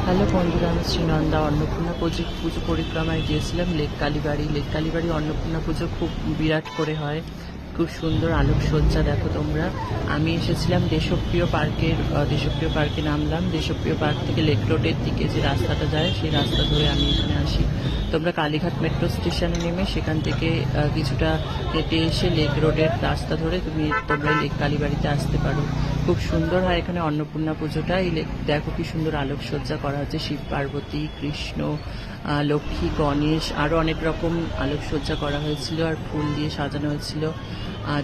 Hello বন্ধুরা, আমি শ্রীনন্দা। অন্নপূর্ণা পুজো পরিক্রমায় গিয়েছিলাম লেক কালীবাড়ি। লেক কালীবাড়ি অন্নপূর্ণা পুজো খুব বিরাট করে হয়, খুব সুন্দর আলোকসজ্জা। দেখো তোমরা, আমি এসেছিলাম দেশপ্রিয় পার্কে নামলাম। দেশপ্রিয় পার্ক থেকে লেক রোডের দিকে যে রাস্তাটা যায়, সেই রাস্তা ধরে আমি এখানে আসি। তোমরা কালীঘাট মেট্রো স্টেশনে নেমে সেখান থেকে কিছুটা হেঁটে এসে লেক রোডের রাস্তা ধরে তোমরা লেক কালীবাড়িতে আসতে পারো। খুব সুন্দর হয় এখানে অন্নপূর্ণা পুজোটা। দেখো কি সুন্দর আলোকসজ্জা করা হচ্ছে, শিব পার্বতী, কৃষ্ণ, লক্ষ্মী, গণেশ, আরও অনেক রকম আলোকসজ্জা করা হয়েছিল আর ফুল দিয়ে সাজানো হয়েছিল।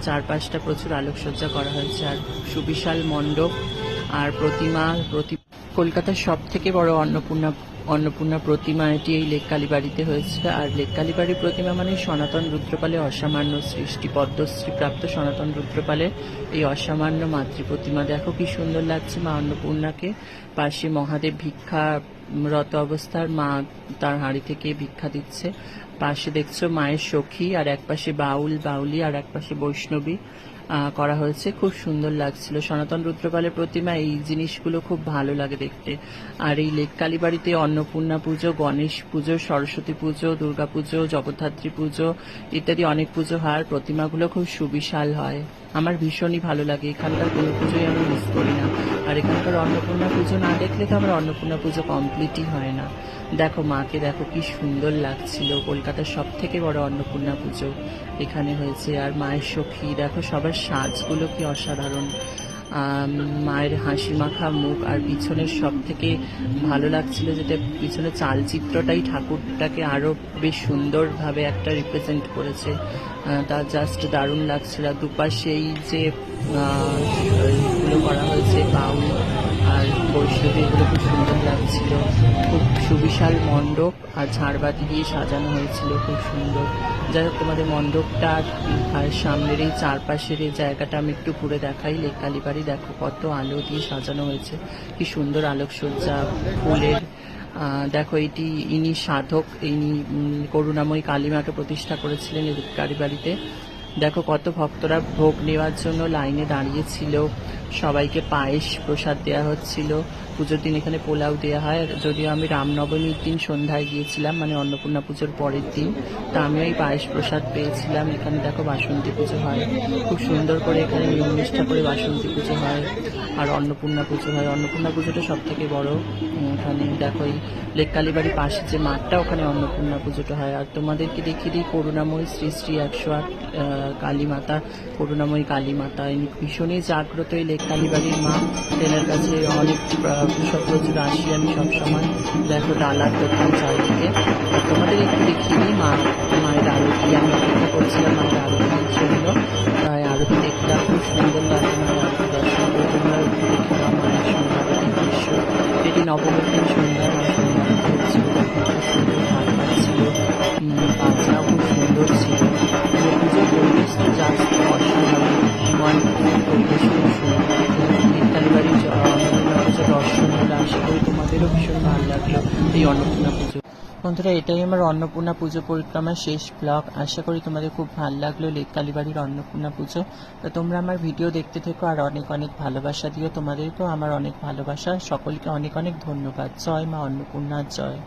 চারপাশটা প্রচুর আলোকসজ্জা করা হয়েছে আর সুবিশাল মণ্ডপ আর প্রতিমা। কলকাতার সব থেকে বড় অন্নপূর্ণা প্রতিমা এটি এই লেক কালীবাড়িতে হয়েছে। আর লেক কালীবাড়ির প্রতিমা মানে সনাতন রুদ্রপালের অসামান্য সৃষ্টি, পদ্মশ্রী প্রাপ্ত সনাতন রুদ্রপালের এই অসামান্য মাতৃ প্রতিমা। দেখো কি সুন্দর লাগছে মা অন্নপূর্ণাকে। পাশে মহাদেব ভিক্ষারত অবস্থার, মা তার হাঁড়ি থেকে ভিক্ষা দিচ্ছে। পাশে দেখছো মায়ের সখী, আর এক পাশে বাউলি, আর এক পাশে বৈষ্ণবী করা হয়েছে। খুব সুন্দর লাগছিল সনাতন রুদ্রপালের প্রতিমা। এই জিনিসগুলো খুব ভালো লাগে দেখতে। আর এই লেক কালীবাড়িতে অন্নপূর্ণা পুজো, গণেশ পুজো, সরস্বতী পুজো, দুর্গা পুজো, জগদ্ধাত্রী পুজো ইত্যাদি অনেক পুজো হয়। প্রতিমাগুলো খুব সুবিশাল হয়, আমার ভীষণই ভালো লাগে। এখানকার কোনো পুজোই আমি মিস করি না। আর এখানকার অন্নপূর্ণা পুজো না দেখলে তো আমার অন্নপূর্ণা পুজো কমপ্লিটই হয় না। দেখো মাকে, দেখো কি সুন্দর লাগছিল। কলকাতার সব থেকে বড় অন্নপূর্ণা পুজো এখানে হয়েছে। আর মায়ের সখী, দেখো সবার সাজগুলো কি অসাধারণ। মায়ের হাসি মাখা মুখ, আর পিছনের সব থেকে ভালো লাগছিল যেটা পিছনের চালচিত্রটাই ঠাকুরটাকে আরো বেশ সুন্দরভাবে একটা রিপ্রেজেন্ট করেছে। তার জাস্ট দারুণ লাগছিল। দুপাশেই যে এগুলো করা হয়েছে, বাউল আর বৈষ্ণবী, এগুলো খুব সুন্দর লাগছিল। খুব সুবিশাল মণ্ডপ আর ঝাড়বাতি দিয়ে সাজানো হয়েছিল, খুব সুন্দর। যাই হোক, তোমাদের মণ্ডপটা আর সামনের এই চারপাশের এই জায়গাটা আমি একটু ঘুরে দেখাই। লেক কালীবাড়ি দেখো কত আলো দিয়ে সাজানো হয়েছে, কি সুন্দর আলোকসজ্জা ফুলের। দেখো ইনি সাধক, ইনি করুণাময়ী কালীমাকে প্রতিষ্ঠা করেছিলেন এই কালীবাড়িতে। দেখো কত ভক্তরা ভোগ নেওয়ার জন্য লাইনে দাঁড়িয়েছিল। সবাইকে পায়েস প্রসাদ দেওয়া হচ্ছিল। পুজোর দিন এখানে পোলাও দেওয়া হয়। যদিও আমি রামনবমীর দিন সন্ধ্যায় গিয়েছিলাম, মানে অন্নপূর্ণা পুজোর পরের দিন, তা আমিও এই পায়েস প্রসাদ পেয়েছিলাম। এখানে দেখো বাসন্তী পুজো হয়, খুব সুন্দর করে এখানে নিয়ম নিষ্ঠা করে বাসন্তী পুজো হয় আর অন্নপূর্ণা পুজো হয়। অন্নপূর্ণা পুজোটা সব থেকে বড় এখানে। দেখো এই লেক কালীবাড়ির পাশে যে মাঠটা, ওখানে অন্নপূর্ণা পুজোটা হয়। আর তোমাদেরকে দেখিয়ে দিই করুণাময়ী শ্রী শ্রী 108 কালীমাতা, করুণাময়ী কালীমাতা ভীষণই জাগ্রত এই লেক কালীবাড়ির মা। তেনার কাছে অনেক প্রচুর আসি আমি সবসময়। দেখো ডালার দোকান চারিদিকে। আর তোমাদের একটু দেখিয়ে দিই মায়ের আরতি। আমি অপেক্ষা করছিলাম মায়ের আরতির জন্য, তাই আরতি দেখলাম। খুব সুন্দর লাগে মায়ের আরতি দর্শন করে। তোমরা দেখে নাও মায়ের সন্ধ্যারতির দৃশ্য। এটি নবমীর দিন সন্ধ্যায় মায়ের সন্ধ্যারতি হচ্ছিল। খুব সুন্দর ঢাক পাচ্ছিল, বাজনাও খুব সুন্দর ছিল। পুজোর পরিবেশ তো জাস্ট অসাধারণ, পরিবেশ খুব সুন্দর। লেক কালীবাড়ির অন্নপূর্ণা পুজো দর্শন হলো। আশা করি তোমাদেরও ভীষণ ভালো লাগলো এই অন্নপূর্ণা পুজো। বন্ধুরা, এটাই আমার অন্নপূর্ণা পুজো পরিক্রমার শেষ ব্লগ। আশা করি তোমাদের খুব ভালো লাগলো লেক কালীবাড়ির অন্নপূর্ণা পুজো। তো তোমরা আমার ভিডিও দেখতে থেকো আর অনেক অনেক ভালোবাসা দিও। তোমাদেরকেও আমার অনেক ভালোবাসা। সকলকে অনেক অনেক ধন্যবাদ। জয় মা অন্নপূর্ণা, জয়।